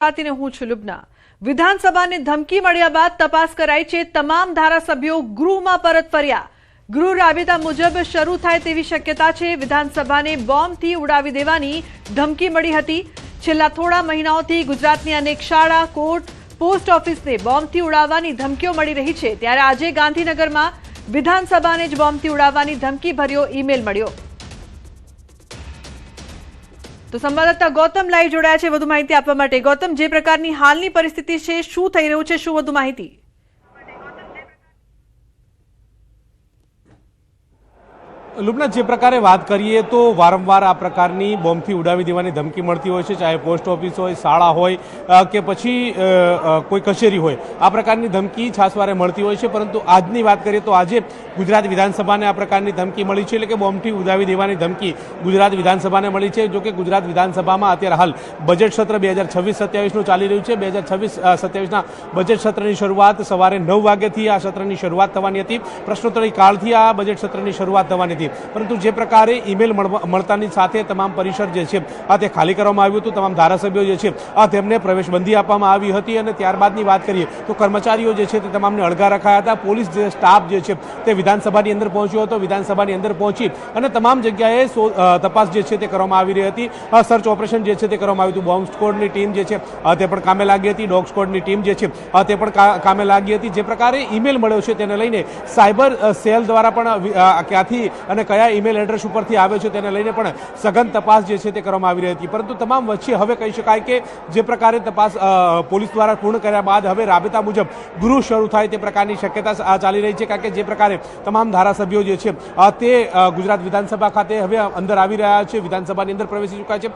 હું છું લુબના। વિધાનસભાને ધમકી મળ્યા બાદ તપાસ કરાઈ છે। તમામ ધારાસભ્યો ગૃહમાં પરત ફર્યા। ગૃહ રાબેતા મુજબ શરૂ થાય તેવી શક્યતા છે। વિધાનસભાને બોમ્બથી ઉડાવી દેવાની ધમકી મળી હતી। છેલ્લા થોડા મહિનાઓથી ગુજરાતની અનેક શાળા, કોર્ટ, પોસ્ટ ઓફિસને બોમ્બથી ઉડાવવાની ધમકીઓ મળી રહી છે। ત્યારે આજે ગાંધીનગરમાં વિધાનસભાને જ બોમ્બથી ઉડાવવાની ધમકી ભર્યો ઈમેલ મળ્યો। તો સંવાદદાતા ગૌતમ લાઈવ જોડાયા છે વધુ માહિતી આપવા માટે। ગૌતમ, જે પ્રકારની હાલની પરિસ્થિતિ છે, શું થઈ રહ્યું છે, શું વધુ માહિતી? લુબના, જે પ્રકારે વાત કરીએ તો વારંવાર આ પ્રકારની બોમ્બથી ઉડાવી દેવાની ધમકી મળતી હોય છે, ચાહે પોસ્ટ ઓફિસ હોય, શાળા હોય કે પછી કોઈ કચેરી હોય। આ પ્રકારની ધમકી છાસવારે મળતી હોય છે, પરંતુ આજની વાત કરીએ તો આજે ગુજરાત વિધાનસભાને આ પ્રકારની ધમકી મળી છે, એટલે કે બોમ્બથી ઉડાવી દેવાની ધમકી ગુજરાત વિધાનસભાને મળી છે। જો કે ગુજરાત વિધાનસભામાં અત્યારે હાલ બજેટ સત્ર 2026-27નું ચાલી રહ્યું છે। 2026-27ના બજેટ સત્રની શરૂઆત સવારે 9 વાગ્યાથી આ સત્રની શરૂઆત થવાની હતી। પ્રશ્નોત્તરી કાળથી આ બજેટ સત્રની શરૂઆત થવાની હતી, પરંતુ જે પ્રકારે ઈમેલ મળતાની સાથે તમામ પરિસર જે છે તે ખાલી કરવામાં આવ્યું હતું। તમામ ધારાસભ્યો જે છે તેમને પ્રવેશબંધી આપવામાં આવી હતી અને ત્યારબાદની વાત કરીએ તો કર્મચારીઓ જે છે તે તમામને અળગા રખાયા હતા। પોલીસ જે સ્ટાફ જે છે તે વિધાનસભાની અંદર પહોંચ્યો હતો। વિધાનસભાની અંદર પહોંચી અને તમામ જગ્યાએ તપાસ જે છે તે કરવામાં આવી રહી હતી। સર્ચ ઓપરેશન જે છે તે કરવામાં આવ્યું હતું। બોમ્બ સ્ક્વોડની ટીમ જે છે તે પણ કામે લાગી હતી। ડોગ સ્ક્વોડની ટીમ જે છે તે પણ કામે લાગી હતી। જે પ્રકારે ઈમેલ મળ્યો છે તેને લઈને સાયબર સેલ દ્વારા પણ ક્યાંથી અને કયા ઈમેલ એડ્રેસ ઉપરથી આવ્યો છે તેને લઈને પણ સઘન તપાસ જે છે તે કરવામાં આવી રહી હતી। પરંતુ તમામ વચ્ચે હવે કહી શકાય કે જે પ્રકારે તપાસ પોલીસ દ્વારા પૂર્ણ કર્યા બાદ હવે રાબેતા મુજબ ગૃહ શરૂ થાય તે પ્રકારની શક્યતા ચાલી રહી છે। કારણ કે જે પ્રકારે તમામ ધારાસભ્યો જે છે તે ગુજરાત વિધાનસભા ખાતે હવે અંદર આવી રહ્યા છે, વિધાનસભાની અંદર પ્રવેશી ચૂક્યા છે।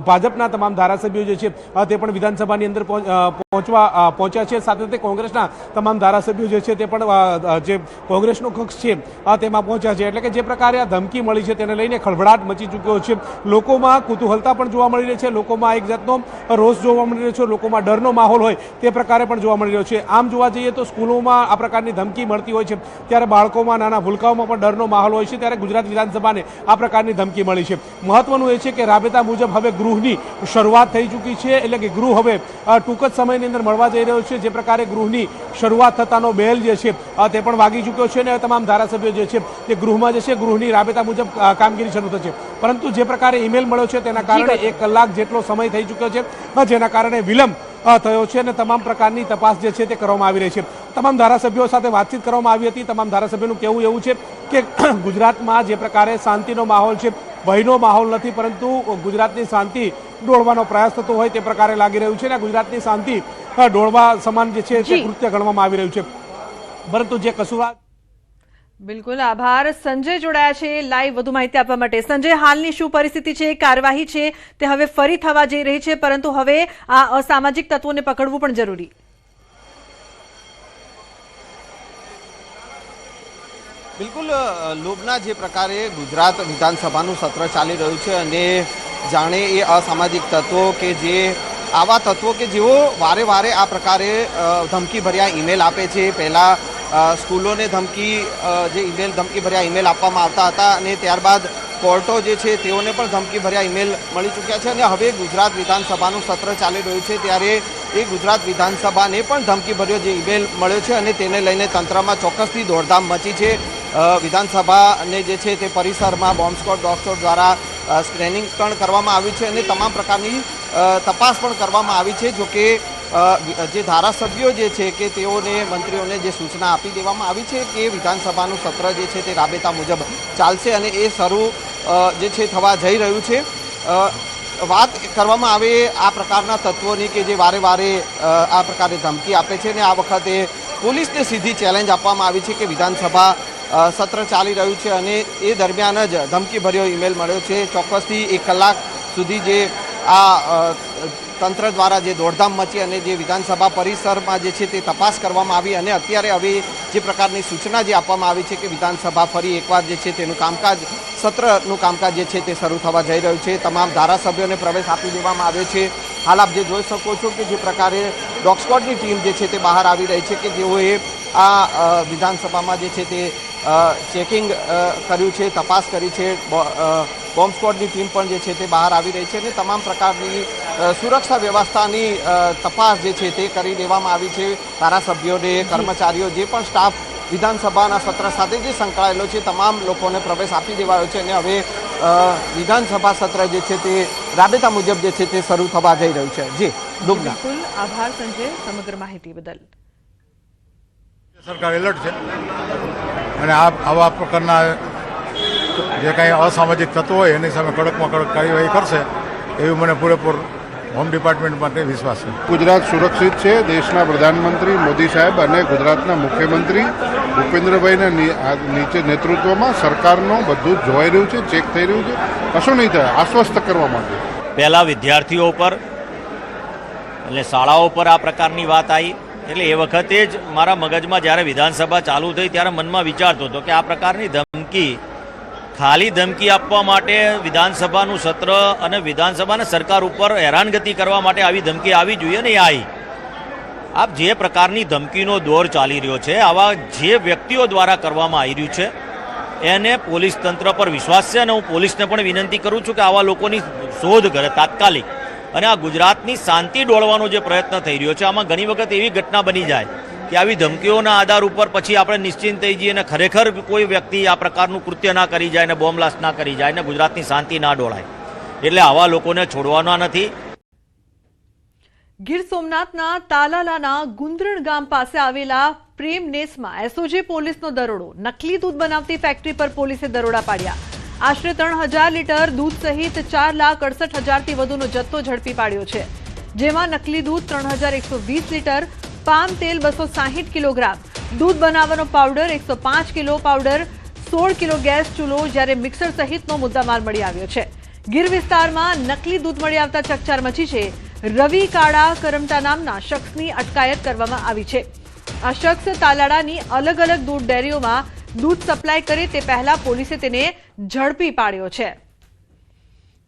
ભાજપના તમામ ધારાસભ્યો જે છે તે પણ વિધાનસભાની અંદર પહોંચ્યા છે। સાથે સાથે કોંગ્રેસના તમામ ધારાસભ્યો જે છે તે પણ જે કોંગ્રેસનો કક્ષ છે તેમાં પહોંચ્યા છે। એટલે કે જે પ્રકારે આ ધમકી મળી છે તેને લઈને ખળભળાટ મચી ચૂક્યો છે। લોકોમાં કુતૂહલતા પણ જોવા મળી રહી છે, લોકોમાં એક જાતનો રોષ જોવા મળી રહ્યો છે, લોકોમાં ડરનો માહોલ હોય તે પ્રકારે પણ જોવા મળી રહ્યો છે। આમ જોવા જઈએ તો સ્કૂલોમાં આ પ્રકારની ધમકી મળતી હોય છે, ત્યારે બાળકોમાં, નાના ભૂલકાઓમાં પણ ડરનો માહોલ હોય છે, ત્યારે ગુજરાત વિધાનસભાને આ પ્રકારની ધમકી મળી છે। મહત્વનું એ છે કે રાબેતા મુજબ હવે ગૃહની શરૂઆત થઈ ચૂકી છે, એટલે કે ગૃહ હવે ટૂંક જ સમયની અંદર મળવા જઈ રહ્યો છે। જે પ્રકારે ગૃહની શરૂઆત થતાનો બેલ જે છે તે પણ વાગી ચૂક્યો છે અને તમામ ધારાસભ્યો જે છે તે ગૃહમાં જે છે ગૃહની રાબેતા મુજબ કામગીરી શરૂ થશે। પરંતુ જે પ્રકારે ઈમેલ મળ્યો છે તેના કારણે 1 કલાક જેટલો સમય થઈ ચૂક્યો છે, જેના કારણે વિલંબ થયો છે અને તમામ પ્રકારની તપાસ જે છે તે કરવામાં આવી રહી છે। તમામ ધારાસભ્યો સાથે વાતચીત કરવામાં આવી હતી। તમામ ધારાસભ્યોનું કહેવું એવું છે કે ગુજરાતમાં જે પ્રકારે શાંતિનો માહોલ છે, ભયનો માહોલ નથી, પરંતુ ગુજરાતની શાંતિ ડોળવાનો પ્રયાસ થતો હોય તે પ્રકારે લાગી રહ્યું છે અને ગુજરાતની શાંતિ ડોળવા સમાન જે છે તે કૃત્ય ગણવામાં આવી રહ્યું છે। પરંતુ જે કસૂરવાર બિલકુલ આભાર। સંજય જોડાયા છે લાઈવ વધુ માહિતી આપવા માટે। સંજય, હાલની શું પરિસ્થિતિ છે, કાર્યવાહી છે તે હવે ફરી થવા જઈ રહી છે, પરંતુ હવે આ અસામાજિક તત્વોને પકડવું પણ જરૂરી? બિલકુલ લોબના, જે પ્રકારે ગુજરાત વિધાનસભાનું સત્ર ચાલી રહ્યું છે અને જાણે એ અસામાજિક તત્વો કે જે આવા તત્વો કે જેઓ વારે વારે આ પ્રકારે ધમકી ભર્યા ઈમેલ આપે છે, પહેલાં સ્કૂલોને ધમકી ભર્યા ઈમેલ આપવામાં આવતા હતા અને ત્યારબાદ કોર્ટો જે છે તેઓને પણ ધમકી ભર્યા ઈમેલ મળી ચૂક્યા છે અને હવે ગુજરાત વિધાનસભાનું સત્ર ચાલી રહ્યું છે, ત્યારે એ ગુજરાત વિધાનસભાને પણ ધમકી ભર્યો જે ઈમેલ મળ્યો છે અને તેને લઈને તંત્રમાં ચોક્કસથી દોડધામ મચી છે। વિધાનસભાને જે છે તે પરિસરમાં બોમ્બ સ્ક્વોડ, ડોગ સ્ક્વોડ દ્વારા સ્ક્રેનિંગ પણ કરવામાં આવ્યું છે અને તમામ પ્રકારની તપાસ પણ કરવામાં આવી છે। જોકે જે ધારાસભ્યો જે છે કે તેઓને, મંત્રીઓને જે સૂચના આપી દેવામાં આવી છે કે વિધાનસભાનું સત્ર જે છે તે રાબેતા મુજબ ચાલશે અને એ શરૂ જે છે થવા જઈ રહ્યું છે। વાત કરવામાં આવે આ પ્રકારના તત્વોની કે જે વારે વારે આ પ્રકારે ધમકી આપે છે અને આ વખતે પોલીસને સીધી ચેલેન્જ આપવામાં આવી છે કે વિધાનસભા સત્ર ચાલી રહ્યું છે અને એ દરમિયાન જ ધમકીભર્યો ઈમેલ મળ્યો છે। ચોક્કસથી 1 કલાક સુધી જે આ તંત્ર દ્વારા જે દોડધામ મચી અને જે વિધાનસભા પરિસરમાં જે છે તે તપાસ કરવામાં આવી અને અત્યારે હવે જે પ્રકારની સૂચના જે આપવામાં આવી છે કે વિધાનસભા ફરી એકવાર જે છે તેનું કામકાજ, સત્રનું કામકાજ જે છે તે શરૂ થવા જઈ રહ્યું છે। તમામ ધારાસભ્યોને પ્રવેશ આપી દેવામાં આવ્યો છે। હાલ આપ જે જોઈ શકો છો કે જે પ્રકારે ડોગ સ્ક્વોડની ટીમ જે છે તે બહાર આવી રહી છે કે જેઓએ આ વિધાનસભામાં જે છે તે ચેકિંગ કર્યું છે, તપાસ કરી છે। બોમ્બ સ્ક્વોડની ટીમ પણ જે છે તે બહાર આવી રહી છે અને તમામ પ્રકારની સુરક્ષા વ્યવસ્થાની તપાસ જે છે તે કરી દેવામાં આવી છે। ધારાસભ્યોને, કર્મચારીઓ, જે પણ સ્ટાફ વિધાનસભાના સત્ર સાથે જે સંકળાયેલો છે તમામ લોકોને પ્રવેશ આપી દેવાયો છે અને હવે વિધાનસભા સત્ર જે છે તે રાબેતા મુજબ જે છે તે શરૂ થવા જઈ રહ્યું છે। જી લુબના, બિલકુલ આભાર સંજય સમગ્ર માહિતી બદલ। સરકાર એલર્ટ છે અને આવા પ્રકારના જે કાંઈ અસામાજિક તત્વો હોય એની સામે કડકમાં કડક કાર્યવાહી કરશે એવું મને પૂરેપૂર હોમ ડિપાર્ટમેન્ટ માટે વિશ્વાસ છે। ગુજરાત સુરક્ષિત છે। દેશના પ્રધાનમંત્રી મોદી સાહેબ અને ગુજરાતના મુખ્યમંત્રી ભૂપેન્દ્રભાઈના નીચે નેતૃત્વમાં સરકારનું બધું જ જોવાઈ રહ્યું છે, ચેક થઈ રહ્યું છે, કશું નહીં થાય, આશ્વસ્ત કરવા માટે। પહેલા વિદ્યાર્થીઓ પર એટલે શાળાઓ પર આ પ્રકારની વાત આવી એટલે એ વખતે જ મારા મગજમાં જ્યારે વિધાનસભા ચાલુ થઈ ત્યારે મનમાં વિચારતો હતો કે આ પ્રકારની ધમકી, ખાલી ધમકી આપવા માટે વિધાનસભાનું સત્ર અને વિધાનસભાના સરકાર ઉપર હેરાનગતિ કરવા માટે આવી ધમકી આવી જોઈએ ને એ આવી। આપ જે પ્રકારની ધમકીનો દોર ચાલી રહ્યો છે, આવા જે વ્યક્તિઓ દ્વારા કરવામાં આવી રહ્યું છે એને પોલીસ તંત્ર પર વિશ્વાસ છે અને હું પોલીસને પણ વિનંતી કરું છું કે આવા લોકોની શોધ કરે તાત્કાલિક। અને આ ગુજરાતની શાંતિ ડોળવાનો જે પ્રયત્ન થઈ રહ્યો છે આમાં ઘણી વખત એવી ઘટના બની જાય કે આવી ધમકીઓના આધાર ઉપર પછી આપણે નિશ્ચિંત થઈ જઈએ અને ખરેખર કોઈ વ્યક્તિ આ પ્રકારનું કૃત્ય ના કરી જાય ને બોમ્બ બ્લાસ્ટ ના કરી જાય ને ગુજરાતની શાંતિ ના ડોળાય, એટલે આવા લોકોને છોડવાના નથી। ગીર સોમનાથના તાલાલાના ગુંદરણ ગામ પાસે આવેલા પ્રેમનેસમાં એસઓજી પોલીસનો દરોડો। નકલી દૂધ બનાવતી ફેક્ટરી પર પોલીસે દરોડા પાડ્યા। આશરે 3000 લીટર દૂધ સહિત 4,68,000થી વધુનો જથ્થો ઝડપી પાડ્યો છે, જેમાં નકલી દૂધ 3120 લીટર, પામ તેલ 260 કિલોગ્રામ, દૂધ બનાવવાનો powder 105 kilo powder, 16 kilo gas ચૂલો જ્યારે મિક્સર સહિતનો મુદ્દામાલ મળી આવ્યો છે। ગીર વિસ્તારમાં નકલી દૂધ મળી આવતા ચકચાર મચી છે। રવિ કાળા કરમટા નામના શખ્સની અટકાયત કરવામાં આવી છે। આ શખ્સ તાલાડાની અલગ અલગ દૂધ ડેરીઓમાં દૂધ સપ્લાય કરે તે પહેલા પોલીસે તેને ઝડપી પાડ્યો છે।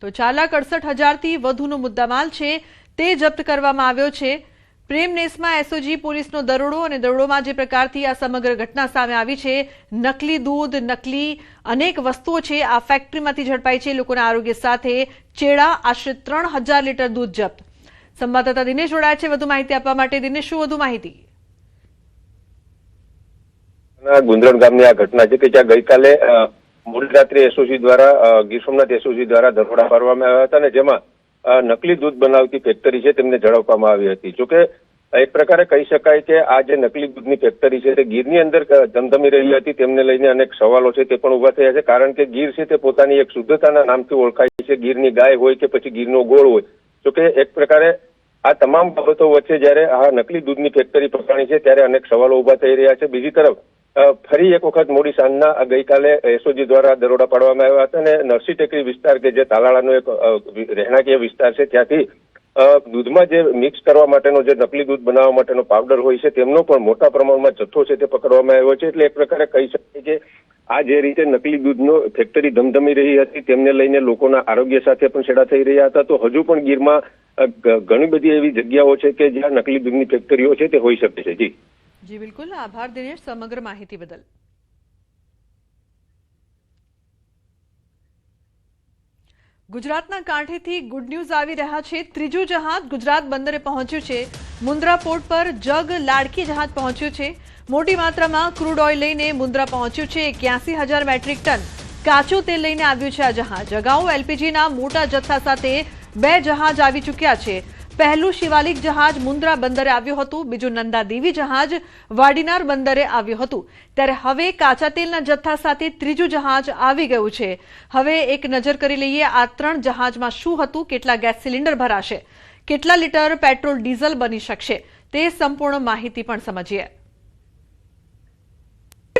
તો 4,68,000થી વધુનો મુદ્દામાલ છે તે જપ્ત કરવામાં આવ્યો છે। પ્રેમનેસમાં એસઓજી પોલીસનો દરોડો અને દરોડોમાં જે પ્રકારથી આ સમગ્ર ઘટના સામે આવી છે, નકલી દૂધ, નકલી અનેક વસ્તુઓ છે આ ફેક્ટરીમાંથી ઝડપાઈ છે। લોકોના આરોગ્ય સાથે ચેડા, આશરે 3,000 લીટર દૂધ જપ્ત। સંવાદદાતા દિનેશ જોડાયા છે વધુ માહિતી આપવા માટે। દિનેશ, શું વધુ માહિતી? ગુંદરણ ગામની આ ઘટના છે કે જ્યાં ગઈકાલે મોડી રાત્રે એસઓજી દ્વારા ગીર સોમનાથ એસઓજી દ્વારા દરોડા પાડવામાં આવ્યા હતા અને જેમાં નકલી દૂધ બનાવતી ફેક્ટરી છે તેમને ઝડપવામાં આવી હતી। જોકે એક પ્રકારે કહી શકાય કે આ જે નકલી દૂધની ફેક્ટરી છે તે ગીરની અંદર ધમધમી રહી હતી, તેમને લઈને અનેક સવાલો છે તે પણ ઉભા થયા છે। કારણ કે ગીર છે તે પોતાની એક શુદ્ધતાના નામથી ઓળખાય છે। ગીરની ગાય હોય કે પછી ગીરનો ગોળ હોય, જોકે એક પ્રકારે આ તમામ બાબતો વચ્ચે જ્યારે આ નકલી દૂધની ફેક્ટરી પકડાણી છે ત્યારે અનેક સવાલો ઉભા થઈ રહ્યા છે। બીજી તરફ ફરી એક વખત મોડી સાંજના ગઈકાલે એસઓજી દ્વારા દરોડા પાડવામાં આવ્યા હતા અને નરસી ટેકરી વિસ્તાર કે જે તાલાળાનો એક રહેણાંકીય વિસ્તાર છે ત્યાંથી દૂધમાં જે મિક્સ કરવા માટેનો જે નકલી દૂધ બનાવવા માટેનો પાવડર હોય છે તેમનો પણ મોટા પ્રમાણમાં જથ્થો છે તે પકડવામાં આવ્યો છે। એટલે એક પ્રકારે કહી શકાય કે આ જે રીતે નકલી દૂધનો ફેક્ટરી ધમધમી રહી હતી તેમને લઈને લોકોના આરોગ્ય સાથે પણ છેડા થઈ રહ્યા હતા। તો હજુ પણ ગીરમાં ઘણી બધી એવી જગ્યાઓ છે કે જ્યાં નકલી દૂધની ફેક્ટરીઓ છે તે હોઈ શકે છે। જી જી બિલકુલ, આભાર દિનેશ સમગ્ર માહિતી બદલ। ગુજરાતના કાંઠેથી ગુડ ન્યૂઝ આવી રહ્યા છે। ત્રીજું જહાજ ગુજરાત બંદરે પહોંચ્યું છે। મુન્દ્રા પોર્ટ પર જગ લાડકી જહાજ પહોંચ્યું છે। મોટી માત્રામાં ક્રૂડ ઓઇલ લઈને મુન્દ્રા પહોંચ્યું છે। 81,000 મેટ્રિક ટન કાચું તેલ લઈને આવ્યું છે આ જહાજ। અગાઉ એલપીજીના મોટા જથ્થા સાથે 2 જહાજ આવી ચૂક્યા છે। પહેલું શિવાલિક જહાજ મુન્દ્રા બંદરે આવ્યું હતું, બીજું નંદાદેવી જહાજ વાડીનાર બંદરે આવ્યું હતું, ત્યારે હવે કાચા તેલના જથ્થા સાથે ત્રીજું જહાજ આવી ગયું છે। હવે એક નજર કરી લઈએ આ 3 જહાજમાં શું હતું, કેટલા ગેસ સિલિન્ડર ભરાશે, કેટલા લીટર પેટ્રોલ ડીઝલ બની શકશે, તે સંપૂર્ણ માહિતી પણ સમજીએ।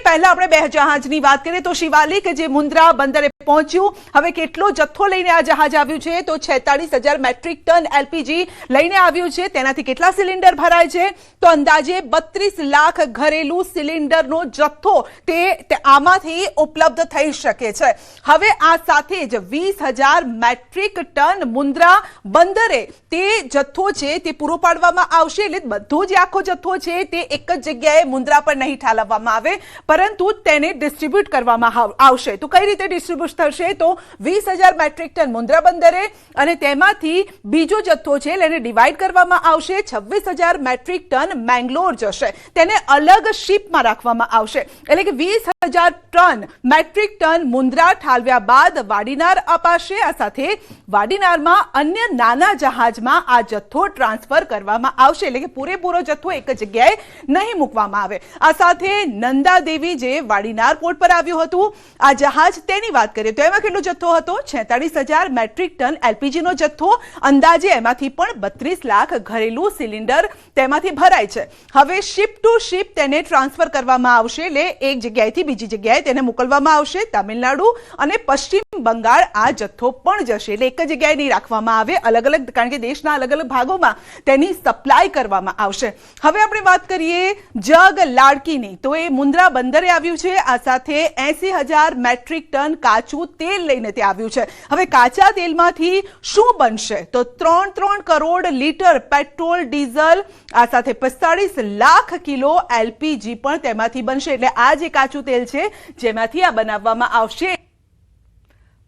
પહેલા આપણે 2 જહાજની વાત કરીએ તો શિવાલિક જે મુન્દ્રા બંદરે પહોંચ્યું, હવે કેટલો જથ્થો લઈને આ જહાજ આવ્યું છે તો 46,000 મેટ્રિક ટન એલપીજી લઈને આવ્યું છે। તેનાથી કેટલા સિલિન્ડર ભરાય છે તો અંદાજે 32 લાખ ઘરેલું સિલિન્ડરનો જથ્થો તે આમાંથી ઉપલબ્ધ થઈ શકે છે। હવે આ સાથે જ 20,000 મેટ્રિક ટન મુન્દ્રા બંદરે તે જથ્થો છે તે પૂરો પાડવામાં આવશે। એટલે બધો જ આખો જથ્થો છે તે એક જ જગ્યાએ મુન્દ્રા પર નહીં ઠાલવવામાં આવે પરંતુ તેને ડિસ્ટ્રીબ્યુટ કરવામાં આવશે। તો કઈ રીતે ડિસ્ટ્રીબ્યુશન સંતુષ્ટ થશે તો 20,000 મેટ્રિક ટન મુન્દ્રા બંદરે અને તેમાંથી બીજો જથ્થો છે એને ડિવાઈડ કરવામાં આવશે. 26,000 મેટ્રિક ટન મેંગ્લોર જશે, તેને અલગ શિપમાં રાખવામાં આવશે. એટલે કે 20,000 ટન મેટ્રિક ટન મુન્દ્રા ઠાલવ્યા બાદ વાડીનાર અપાશે. આ સાથે વાડીનારમાં અન્ય નાના જહાજમાં આ જથ્થો ટ્રાન્સફર કરવામાં આવશે. એટલે કે પૂરેપૂરો જથ્થો એક જગ્યાએ નહીં મૂકવામાં આવે. આ સાથે નંદાદેવી જે વાડીનાર પોર્ટ પર આવ્યું હતું આ જહાજ, તેની વાત કરીએ તો એમાં કેટલો જથ્થો હતો? 46,000 મેટ્રિક ટન એલપીજી નો જથ્થો. અંદાજે એમાંથી પણ 32 લાખ ઘરેલું સિલિન્ડર તેમાંથી ભરાય છે. હવે શિપ ટુ શિપ તેને ટ્રાન્સફર કરવામાં આવશે. એટલે એક જગ્યાએથી બીજી જગ્યાએ તેને મોકલવામાં આવશે. તામિલનાડુ અને પશ્ચિમ બંગાળ આ જથ્થો પણ જશે. એટલે એક જગ્યાએ નહીં રાખવામાં આવે, અલગ અલગ, કારણ કે દેશના અલગ અલગ ભાગોમાં તેની સપ્લાય કરવામાં આવશે. હવે આપણે વાત કરીએ જગ લાડકીની, તો એ મુન્દ્રા બંદરે આવ્યું છે. આ સાથે 80,000 મેટ્રિક ટન કાચું તેલ લઈને તે આવ્યું છે. હવે કાચા તેલમાંથી શું બનશે? તો 3 કરોડ લીટર પેટ્રોલ ડીઝલ, આ સાથે 45 લાખ કિલો એલપીજી પણ તેમાંથી બનશે. એટલે આ જે કાચું તેલ છે જેમાંથી આ બનાવવામાં આવશે.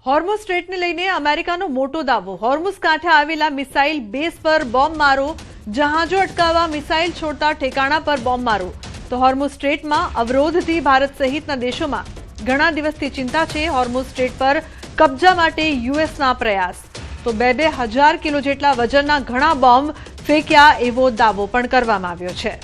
હોર્મુઝ સ્ટ્રેટને લઈને અમેરિકાનો મોટો દાવો. હોર્મુઝ કાંઠે આવેલા મિસાઇલ બેઝ પર બોમ્બ મારો, જહાજો અટકાવવા મિસાઇલ છોડતા ઠેકાણા પર બોમ્બ મારો. તો હોર્મુઝ સ્ટ્રેટમાં અવરોધથી ભારત સહિતના દેશોમાં ઘણા દિવસથી ચિંતા છે. હોર્મુઝ સ્ટ્રેટ પર કબજા માટે યુએસના પ્રયાસ. તો 2,000 કિલો જેટલા વજનના ઘણા બોમ્બ ફેંક્યા એવો દાવો પણ કરવામાં આવ્યો છે.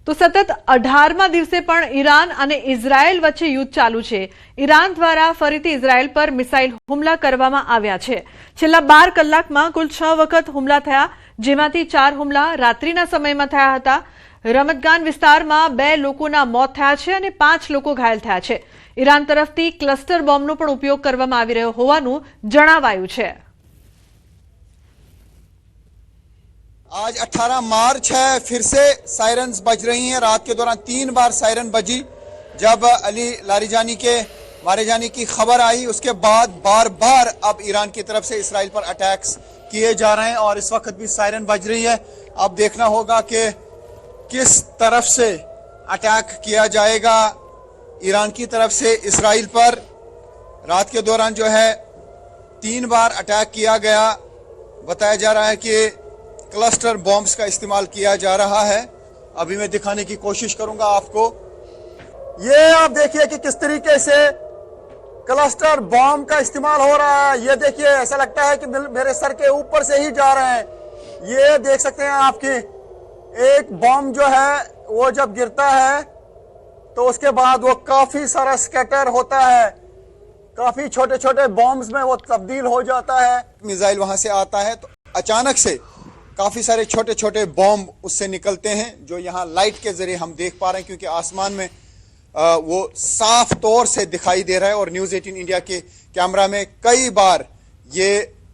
તો સતત 18મા દિવસે પણ ઈરાન અને ઇઝરાયલ વચ્ચે યુદ્ધ ચાલુ છે. ઈરાન દ્વારા ફરીથી ઇઝરાયલ પર મિસાઇલ હુમલા કરવામાં આવ્યા છે. છેલ્લા 12 કલાકમાં કુલ 6 વખત હુમલા થયા, જેમાંથી 4 હુમલા રાત્રિના સમયમાં થયા હતા. રમતગાન વિસ્તારમાં 2 લોકોના મોત થયા છે અને 5 લોકો ઘાયલ થયા છે. ઈરાન તરફથી ક્લસ્ટર બોમ્બનો પણ ઉપયોગ કરવામાં આવી રહ્યો હોવાનું જણાવાયું છે. आज 18 मार्च है, फिर से सायरन्स बज रही हैं. रात के दौरान 3 बार सायरन बजी. जब अली लारिजानी के मारे जाने की खबर आई उसके बाद बार बार अब ईरान की तरफ से इसराइल पर अटैक्स किए जा रहे हैं और इस वक्त भी सायरन बज रही है. अब देखना होगा कि किस तरफ से अटैक किया जाएगा ईरान की तरफ से इसराइल पर. रात के दौरान जो है 3 बार अटैक किया गया. बताया जा रहा है कि क्लस्टर बॉम्ब्स का इस्तेमाल किया जा रहा है. अभी मैं दिखाने की कोशिश करूंगा आपको. ये आप देखिए कि किस तरीके से क्लस्टर बॉम्ब का इस्तेमाल हो रहा है. ये देखिए, ऐसा लगता है कि मेरे सर के ऊपर से ही जा रहे हैं. ये देख सकते हैं आपकी एक बॉम्ब जो है वो जब गिरता है तो उसके बाद वो काफी सारा स्कैटर होता है, काफी छोटे छोटे बॉम्ब्स में वो तब्दील हो जाता है. मिसाइल वहां से आता है तो अचानक से काफ़ी सारे छोटे छोटे बॉम्ब उससे निकलते हैं जो यहाँ लाइट के ज़रिए हम देख पा रहे हैं, क्योंकि आसमान में वो साफ तौर से दिखाई दे रहा है. और न्यूज़ 18 इंडिया के कैमरा में कई बार ये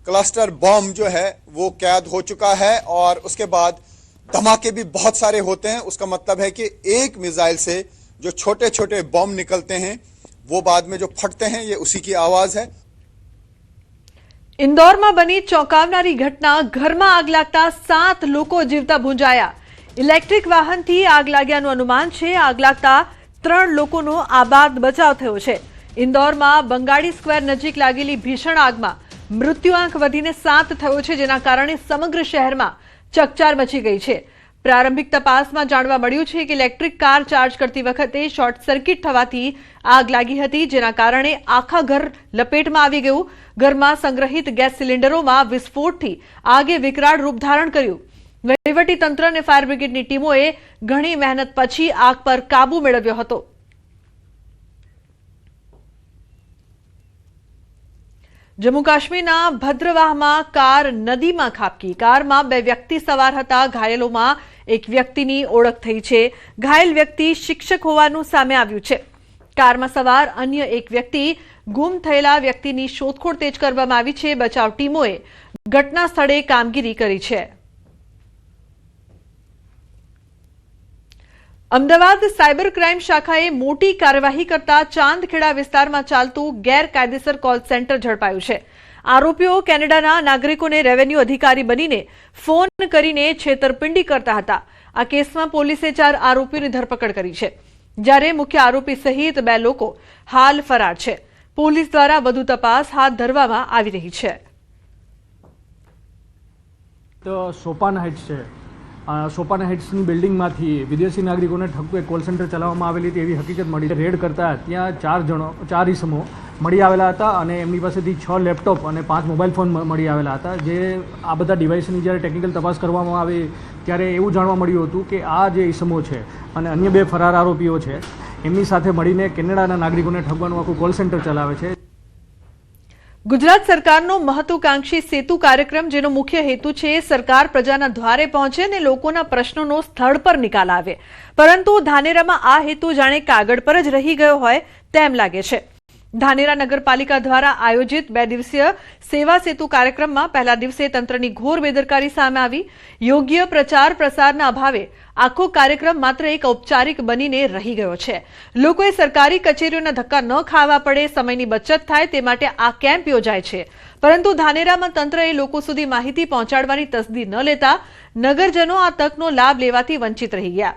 क्लस्टर बॉम्ब जो है वो कैद हो चुका है और उसके बाद धमाके भी बहुत सारे होते हैं. उसका मतलब है कि एक मिसाइल से जो छोटे छोटे बॉम्ब निकलते हैं वो बाद में जो फटते हैं ये उसी की आवाज़ है. ઇન્દોરમાં બની ચોંકાવનારી ઘટના. ઘરમાં આગ લાગતા 7 લોકો જીવતા ભૂંજાયા. ઇલેક્ટ્રિક વાહનથી આગ લાગ્યાનું અનુમાન છે. આગ લાગતા 3 લોકોનો આબાદ બચાવ થયો છે. ઇન્દોરમાં બંગાળી સ્ક્વેર નજીક લાગેલી ભીષણ આગમાં મૃત્યુઆંક વધીને 7 થયો છે, જેના કારણે સમગ્ર શહેરમાં ચકચાર મચી ગઈ છે. પ્રારંભિક તપાસમાં જાણવા મળ્યું છે કે ઇલેક્ટ્રિક કાર ચાર્જ કરતી વખતે શોર્ટ સર્કિટ થવાથી આગ લાગી હતી, જેના કારણે આખા ઘર લપેટમાં આવી ગયું. ઘરમાં સંગ્રહિત ગેસ સિલિન્ડરોમાં વિસ્ફોટથી આગે વિકરાળ રૂપ ધારણ કર્યું. વહીવટી તંત્ર અને ફાયર બ્રિગેડની ટીમોએ ઘણી મહેનત પછી આગ પર કાબુ મેળવ્યો હતો. જમ્મુ કાશ્મીરના ભદ્રવાહમાં કાર નદીમાં ખાબકી. કારમાં 2 વ્યક્તિ સવાર હતા. ઘાયલોમાં એક વ્યક્તિની ઓળખ થઈ છે. ઘાયલ વ્યક્તિ શિક્ષક હોવાનું સામે આવ્યું છે. કારમાં સવાર અન્ય એક વ્યક્તિ ગુમ થયેલા વ્યક્તિની શોધખોળ તેજ કરવામાં આવી છે. બચાવ ટીમોએ ઘટના સ્થળે કામગીરી કરી છે. અમદાવાદ સાયબર ક્રાઇમ શાખાએ મોટી કાર્યવાહી કરતા ચાંદખેડા વિસ્તારમાં ચાલતું ગેરકાયદેસર કોલ સેન્ટર ઝડપાયું છે. આરોપીઓ કેનેડાના નાગરિકોને રેવન્યુ અધિકારી બનીને ફોન કરીને છેતરપિંડી કરતા હતા. આ કેસમાં પોલીસે 4 આરોપીઓની ધરપકડ કરી છે. જ્યારે મુખ્ય આરોપી સહિત 2 લોકો હાલ ફરાર છે. પોલીસ દ્વારા વધુ તપાસ હાથ ધરવામાં આવી રહી છે. તો સોપાન હાઇટ્સ છે. સોપાન હાઇટ્સની બિલ્ડિંગમાંથી વિદેશી નાગરિકોને ઠગતું એક કોલ સેન્ટર ચલાવવામાં આવેલી હતી એવી હકીકત મળી. રેડ કરતા ત્યાં 4 ઇસમો મળી આવેલા હતા અને એમની પાસેથી 6 લેપટોપ અને 5 મોબાઈલ ફોન મળી આવેલા હતા. જે આ બધા ડિવાઇસની જ્યારે ટેકનિકલ તપાસ કરવામાં આવી ત્યારે એવું જાણવા મળ્યું હતું કે આ જે ઇસમો છે અને અન્ય 2 ફરાર આરોપીઓ છે એમની સાથે મળીને કેનેડાના નાગરિકોને ઠગવાનું આખું કોલ સેન્ટર ચલાવે છે. ગુજરાત સરકારનો મહત્વાકાંક્ષી સેતુ કાર્યક્રમ, જેનો મુખ્ય હેતુ છે સરકાર પ્રજાના દ્વારે પહોંચે અને લોકોના પ્રશ્નોનો સ્થળ પર નિકાલ આવે, પરંતુ ધાનેરામાં આ હેતુ જાણે કાગળ પર જ રહી ગયો હોય તેમ લાગે છે. ધાનેરા નગરપાલિકા દ્વારા આયોજિત 2 દિવસીય સેવા સેતુ કાર્યક્રમમાં પહેલા દિવસે તંત્રની ઘોર બેદરકારી સામે આવી. યોગ્ય પ્રચાર પ્રસારના અભાવે આખો કાર્યક્રમ માત્ર એક ઔપચારિક બનીને રહી ગયો છે. લોકોએ સરકારી કચેરીઓના ધક્કા ન ખાવા પડે, સમયની બચત થાય તે માટે આ કેમ્પ યોજાય છે. પરંતુ ધાનેરામાં તંત્રએ લોકો સુધી માહિતી પહોંચાડવાની તસદી ન લેતા નગરજનો આ તકનો લાભ લેવાથી વંચિત રહી ગયા.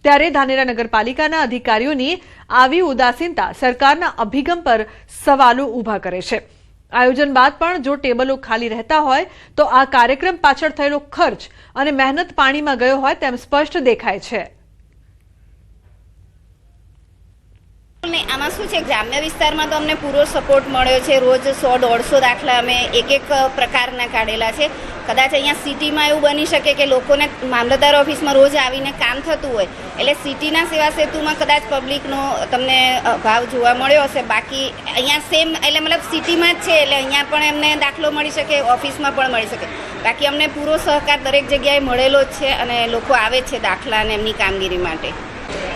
ત્યારે ધાનેરા નગરપાલિકાના અધિકારીઓની આવી ઉદાસીનતા સરકારના અભિગમ પર સવાલો ઊભા કરે છે. આયોજન બાદ પણ જો ટેબલો ખાલી રહેતા હોય તો આ કાર્યક્રમ પાછળ થયેલો ખર્ચ અને મહેનત પાણીમાં ગયો હોય તેમ સ્પષ્ટ દેખાય છે. આમાં શું છે, ગ્રામ્ય વિસ્તારમાં તો અમને પૂરો સપોર્ટ મળ્યો છે. રોજ 100-150 દાખલા અમે એક પ્રકારના કાઢેલા છે. કદાચ અહીંયા સિટીમાં એવું બની શકે કે લોકોને મામલતદાર ઓફિસમાં રોજ આવીને કામ થતું હોય, એટલે સિટીના સેવા સેતુમાં કદાચ પબ્લિકનો તમને ભાવ જોવા મળ્યો હશે. બાકી અહીંયા સેમ, એટલે મતલબ સિટીમાં જ છે, એટલે અહીંયા પણ એમને દાખલો મળી શકે, ઓફિસમાં પણ મળી શકે. બાકી અમને પૂરો સહકાર દરેક જગ્યાએ મળેલો જ છે અને લોકો આવે છે દાખલા અને એમની કામગીરી માટે.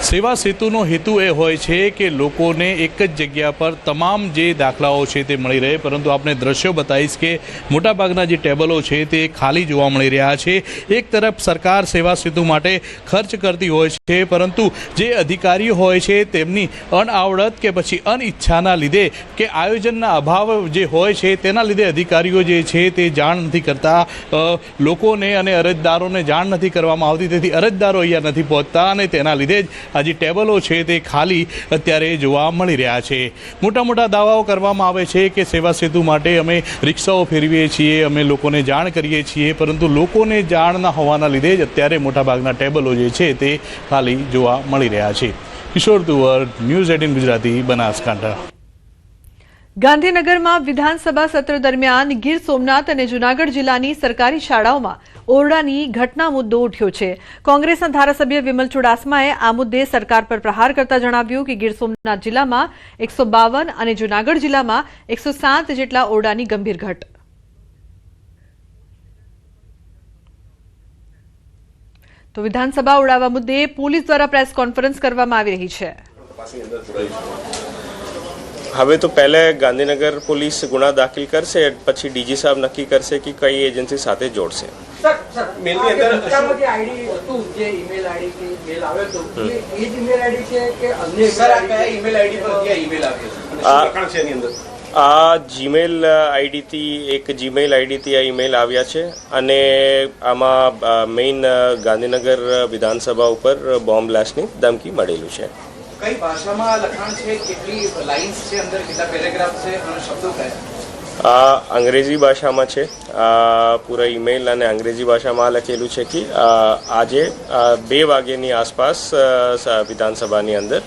સેવા સેતુનો હેતુ એ હોય છે કે લોકોને એક જ જગ્યા પર તમામ જે દાખલાઓ છે તે મળી રહે, પરંતુ આપણે દ્રશ્યો બતાવીશ કે મોટાભાગના જે ટેબલો છે તે ખાલી જોવા મળી રહ્યા છે. એક તરફ સરકાર સેવા સેતુ માટે ખર્ચ કરતી હોય છે, પરંતુ જે અધિકારીઓ હોય છે તેમની અણઆવડત કે પછી અનિચ્છાના લીધે કે આયોજનના અભાવ જે હોય છે તેના લીધે અધિકારીઓ જે છે તે જાણ નથી કરતા, લોકોને અને અરજદારોને જાણ નથી કરવામાં આવતી. તેથી અરજદારો અહીંયા નથી પહોંચતા અને તેના લીધે આ જે ટેબલો છે તે ખાલી અત્યારે જોવા મળી રહ્યા છે. મોટા દાવાઓ કરવામાં આવે છે કે સેવા સેતુ માટે અમે રિક્ષાઓ ફેરવીએ છીએ, અમે લોકોને જાણ કરીએ છીએ, પરંતુ લોકોને જાણ ન હોવાના લીધે જ અત્યારે મોટાભાગના ટેબલો જે છે તે ખાલી જોવા મળી રહ્યા છે. કિશોર તુવર, ન્યૂઝ 18 ગુજરાતી, બનાસકાંઠા. ગાંધીનગરમાં વિધાનસભા સત્ર દરમિયાન ગીર સોમનાથ અને જૂનાગઢ જિલ્લાની સરકારી શાળાઓમાં ઓરડાની ઘટના મુદ્દો ઉઠ્યો છે. કોંગ્રેસના ધારાસભ્ય વિમલ ચુડાસમાએ આ મુદ્દે સરકાર પર પ્રહાર કરતા જણાવ્યું કે ગીર સોમનાથ જિલ્લામાં 152 અને જૂનાગઢ જિલ્લામાં 107 જેટલા ઓરડાની ગંભીર ઘટ. તો વિધાનસભા ઉડાવવા મુદ્દે પોલીસ દ્વારા પ્રેસ કોન્ફરન્સ કરવામાં આવી રહી છે. હવે તો પહેલે ગાંધીનગર પોલીસ ગુના દાખલ કરશે, પછી ડીજી સાહેબ નક્કી કરશે કે કઈ એજન્સી સાથે જોડશે. આ જીમેલ આઈડીથી એક જીમેલ આઈડીથી આ ઈમેલ આવ્યા છે અને આમાં મેઇન ગાંધીનગર વિધાનસભા ઉપર બોમ્બ બ્લાસ્ટની ધમકી મળેલું છે. કઈ ભાષામાં લખાણ છે, કેટલી લાઇન્સ છે, અંદર કેટલા પેરેગ્રાફ છે અને શબ્દો કયા? આ અંગ્રેજી ભાષામાં છે. પૂરા ઈમેલ અને અંગ્રેજી ભાષામાં લખેલું છે કે આજે 2 વાગ્યાની આસપાસ વિધાનસભાની અંદર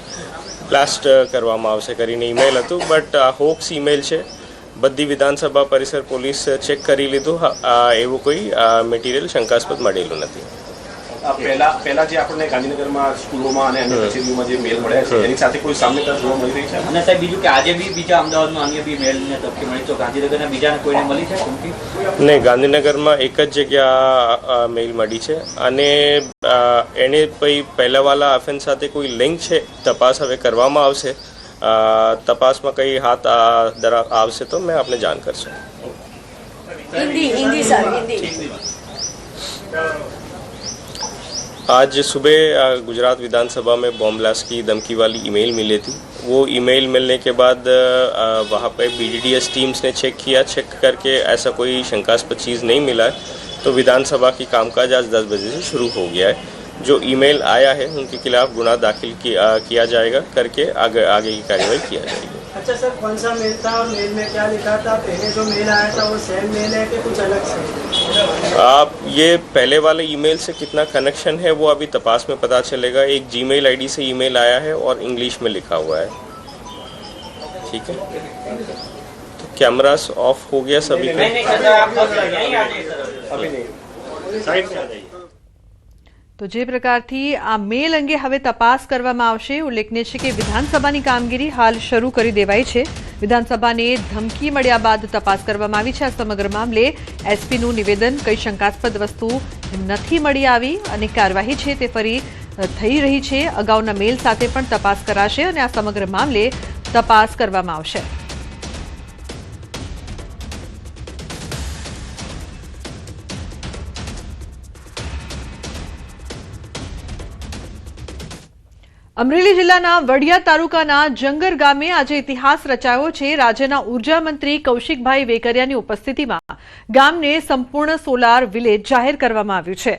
બ્લાસ્ટ કરવામાં આવશે કરીને ઈમેલ હતું. બટ હોક્સ ઈમેલ છે. બધી વિધાનસભા પરિસર પોલીસ ચેક કરી લીધું, એવું કોઈ મટીરિયલ શંકાસ્પદ મળેલું નથી. પહેલા જે આપણને ગાંધીનગરમાં સ્કૂલોમાં અને અન્ય કચેરીઓમાં જે મેલ મળ્યા છે એની સાથે કોઈ સામ્યતા જોવા મળી રહી છે? અને સાહેબ બીજું કે આજે બી બીજા અમદાવાદમાં અન્ય બી મેલને ધમકી મળી, તો ગાંધીનગરના બીજાને કોઈને મળી છે ધમકી? નહીં, ગાંધીનગરમાં એક જ જગ્યા મેલ મળી છે અને એને પહેલાવાલા ઓફેન્સ સાથે કોઈ લિંક છે, તપાસ હવે કરવામાં આવશે. તપાસમાં કઈ હાથ આવશે તો મેં આપને જાણ કરશું. आज सुबह गुजरात विधानसभा में बॉम्ब ब्लास्ट की धमकी वाली ईमेल मिली थी. वो ईमेल मिलने के बाद वहाँ पे BDDS टीम्स ने चेक किया. चेक करके ऐसा कोई शंकास्पद चीज़ नहीं मिला है, तो विधानसभा की कामकाज आज 10 बजे से शुरू हो गया है. जो ईमेल आया है उनके खिलाफ गुनाह दाखिल किया जाएगा, करके आगे की कार्रवाई किया जाएगी। अच्छा सर, कौन सा मेल था और मेल में क्या लिखा था? पहले जो मेल आया था वो सेम मेल है कि कुछ अलग से? आप ये पहले वाले ईमेल से कितना कनेक्शन है वो अभी तपास में पता चलेगा। एक जीमेल आईडी से ईमेल आया है और इंग्लिश में लिखा हुआ है। ठीक है, तो कैमरास ऑफ हो गया सभी તો જે પ્રકારથી આ મેલ અંગે હવે તપાસ કરવામાં આવશે। ઉલ્લેખનીય છે કે વિધાનસભાની કામગીરી હાલ શરૂ કરી દેવાઈ છે। વિધાનસભાને ધમકી મળ્યા બાદ તપાસ કરવામાં આવી છે। આ સમગ્ર મામલે એસપીનું નિવેદન, કઈ શંકાસ્પદ વસ્તુ નથી મળી આવી અને કાર્યવાહી છે તે ફરી થઈ રહી છે। અગાઉના મેલ સાથે પણ તપાસ કરાશે અને આ સમગ્ર મામલે તપાસ કરવામાં આવશે। અમરેલી જિલ્લાના વડિયા તાલુકાના જંગર ગામે આજે ઇતિહાસ રચાયો છે। રાજ્યના ઉર્જા મંત્રી કૌશિકભાઈ વેકરિયાની ઉપસ્થિતિમાં ગામને સંપૂર્ણ સોલાર વિલેજ જાહેર કરવામાં આવ્યું છે।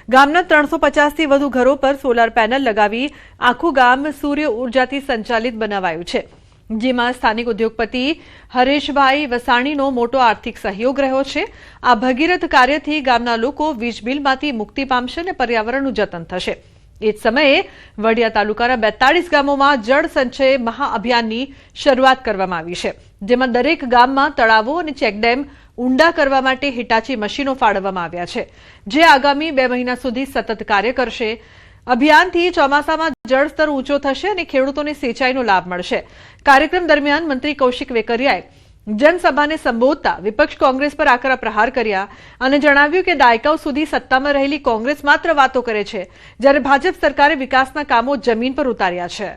ગામના 350થી વધુ ઘરો પર સોલાર પેનલ લગાવી આખું ગામ સૂર્ય ઉર્જાથી સંચાલિત બનાવાયું છે, જેમાં સ્થાનિક ઉદ્યોગપતિ હરેશભાઈ વસાણીનો મોટો આર્થિક સહયોગ રહ્યો છે। આ ભગીરથ કાર્યથી ગામના લોકો વીજ બિલમાંથી મુક્તિ પામશે અને પર્યાવરણનું જતન થશે। એ જ સમયે વડિયા તાલુકાના 42 ગામોમાં જળ સંચય મહાઅભિયાનની શરૂઆત કરવામાં આવી છે, જેમાં દરેક ગામમાં તળાવો અને ચેકડેમ ઊંડા કરવા માટે હિટાચી મશીનો ફાળવવામાં આવ્યા છે, જે આગામી 2 મહિના સુધી સતત કાર્ય કરશે। અભિયાનથી ચોમાસામાં જળસ્તર ઊંચો થશે અને ખેડૂતોને સિંચાઈનો લાભ મળશે। કાર્યક્રમ દરમિયાન મંત્રી કૌશિક વેકરિયાએ जनसभाने संबोधता विपक्ष कांग्रेस पर आकरा प्रहार कर्या અને જણાવ્યું કે દાયકાઓ સુધી સત્તામાં રહેલી કોંગ્રેસ માત્ર વાતો કરે છે, જ્યારે ભાજપ સરકારે વિકાસના કામો જમીન પર ઉતાર્યા છે।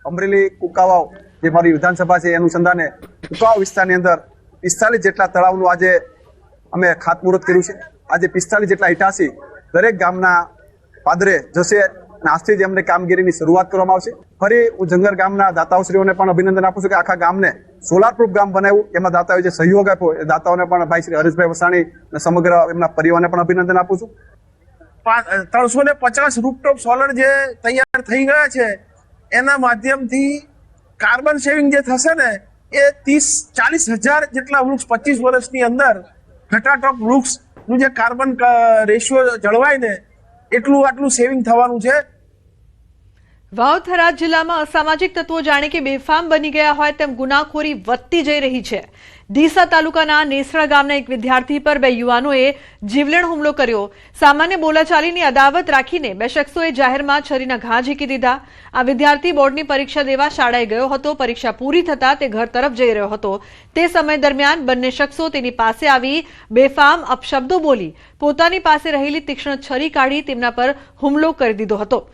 અમરેલી કુકાવાવ જે મારી વિધાનસભા છે એ અનુસંધાને કુકાવાવ વિસ્તારની અંદર 45 જેટલા તળાવનું આજે અમે ખાતમુહૂર્ત કર્યું છે। આજે 45 જેટલા ઇટાસી દરેક ગામના પાદરે જશે। આજથી જ અમને કામગીરીની શરૂઆત કરવામાં આવશે। ફરી હું જંગર ગામના દાતાઓશ્રીઓને પણ અભિનંદન આપું છું કે આખા ગામને સોલાર પ્રૂફ ગામ બનાવ્યું, એમાં દાતાઓએ જે સહયોગ આપ્યો એ દાતાઓને પણ ભાઈ શ્રી હરેશભાઈ વસાણી અને સમગ્ર એમના પરિવારને પણ અભિનંદન આપું છું। 350 રૂફટોપ સોલર જે તૈયાર થઈ ગયા છે એના માધ્યમથી કાર્બન સેવિંગ જે થશે ને એ 30-40 હજાર જેટલા વૃક્ષ 25 વર્ષની અંદર ઘટાટોપ વૃક્ષનું જે કાર્બન રેશિયો જળવાય ને આટલું સેવિંગ થવાનું છે। વાવ થરાદ જિલ્લામાં અસામાજિક તત્વો જાણે કે બેફામ બની ગયા હોય તેમ ગુનાખોરી વધતી જઈ રહી છે। ડીસા તાલુકાના નેસડા ગામના એક વિદ્યાર્થી પર 2 યુવાનોએ જીવલેણ હુમલો કર્યો। સામાન્ય બોલાચાલીની અદાવત રાખીને 2 શખ્સોએ જાહેરમાં છરીના ઘા ઝીકી દીધા। આ વિદ્યાર્થી બોર્ડની પરીક્ષા દેવા શાળાએ ગયો હતો। પરીક્ષા પૂરી થતા તે ઘર તરફ જઈ રહ્યો હતો। તે સમય દરમિયાન બંને શખ્સો તેની પાસે આવી બેફામ અપશબ્દો બોલી પોતાની પાસે રહેલી તીક્ષ્ણ છરી કાઢી તેમના પર હુમલો કરી દીધો હતો।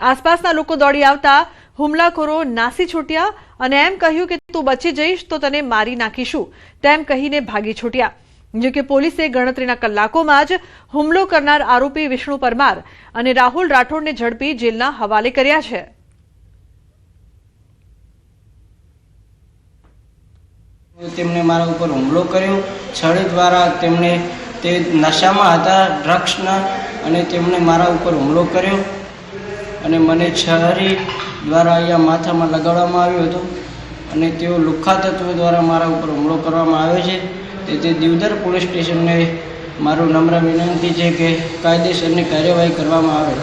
આસપાસના લોકો દોડી આવતા હુમલાખોરો નાસી છૂટ્યા અને એમ કહ્યું કે તું બચી જઈશ તો તને મારી નાખીશું તેમ કહીને ભાગી છૂટ્યા। જો કે પોલીસે ગણતરીના કલાકોમાં જ હુમલો કરનાર આરોપી વિષ્ણુ પરમાર અને રાહુલ રાઠોડને ઝડપી જેલના હવાલે કર્યા છે। તેમણે મારા ઉપર હુમલો કર્યો। છરી દ્વારા તેમણે તે નશામાં હતા ડ્રગ્સના અને તેમણે મારા ઉપર હુમલો કર્યો અને મને છરી દ્વારા અહીંયા માથામાં લગાડવામાં આવ્યો હતો અને તેઓ લુખ્ખા તત્વો દ્વારા મારા ઉપર હુમલો કરવામાં આવ્યો છે। તેથી દીવદર પોલીસ સ્ટેશનને મારું નમ્ર વિનંતી છે કે કાયદેસરની કાર્યવાહી કરવામાં આવે।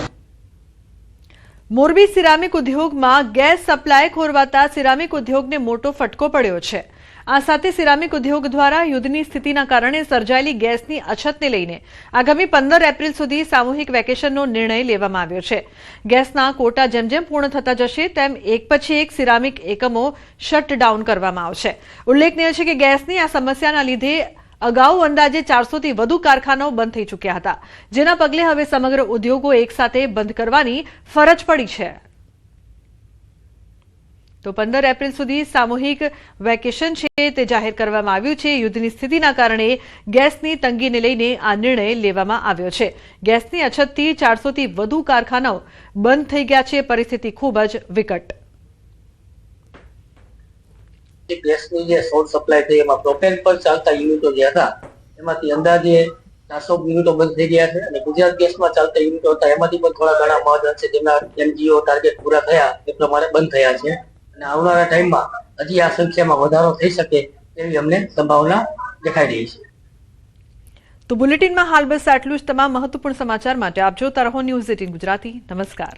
મોરબી સિરામિક ઉદ્યોગમાં ગેસ સપ્લાય ખોરવાતા સિરામિક ઉદ્યોગને મોટો ફટકો પડ્યો છે। આ સાથે સિરામિક ઉદ્યોગ દ્વારા યુદ્ધની સ્થિતિના કારણે સર્જાયેલી ગેસની અછતને લઈને આગામી 15 એપ્રિલ સુધી સામૂહિક વેકેશનનો નિર્ણય લેવામાં આવ્યો છે। ગેસના કોટા જેમ જેમ પૂર્ણ થતા જશે તેમ એક પછી એક સિરામિક એકમો શટડાઉન કરવામાં આવશે। ઉલ્લેખનીય છે કે ગેસની આ સમસ્યાના લીધે અગાઉ અંદાજે 400થી વધુ કારખાનાઓ બંધ થઈ ચૂક્યા હતા, જેના પગલે હવે સમગ્ર ઉદ્યોગો એકસાથે બંધ કરવાની ફરજ પડી છે। તો 15 એપ્રિલ સુધી સામૂહિક વેકેશન છે તે જાહેર કરવામાં આવ્યું છે। યુદ્ધની સ્થિતિના કારણે ગેસની તંગીને લઈને આ નિર્ણય લેવામાં આવ્યો છે। ગેસની અછતથી 400થી વધુ કારખાનાઓ બંધ થઈ ગયા છે। પરિસ્થિતિ ખૂબ જ વિકટ। ગેસની જે સોર્સ સપ્લાય થઈ એમાં પ્રોપેન પર ચાલતા યુનિટો જે હતા એમાંથી અંદાજે 400 યુનિટો બંધ થઈ ગયા છે અને ગુજરાત ગેસમાં ચાલતા યુનિટો હતા એમાંથી પણ થોડા ઘણા મહત્વ છે જેમના એનજીઓ ટાર્ગેટ પૂરા થયા એ પ્રમાણે બંધ થયા છે અને આવનારા ટાઈમમાં હજી આ સંખ્યામાં વધારો થઈ શકે તેવી અમને સંભાવના દેખાઈ રહી છે. તો બુલેટિનમાં હાલ બસ આટલું જ. તમામ મહત્વપૂર્ણ સમાચાર માટે આપ જોતા રહો ન્યૂઝ 18 ગુજરાતી. નમસ્કાર.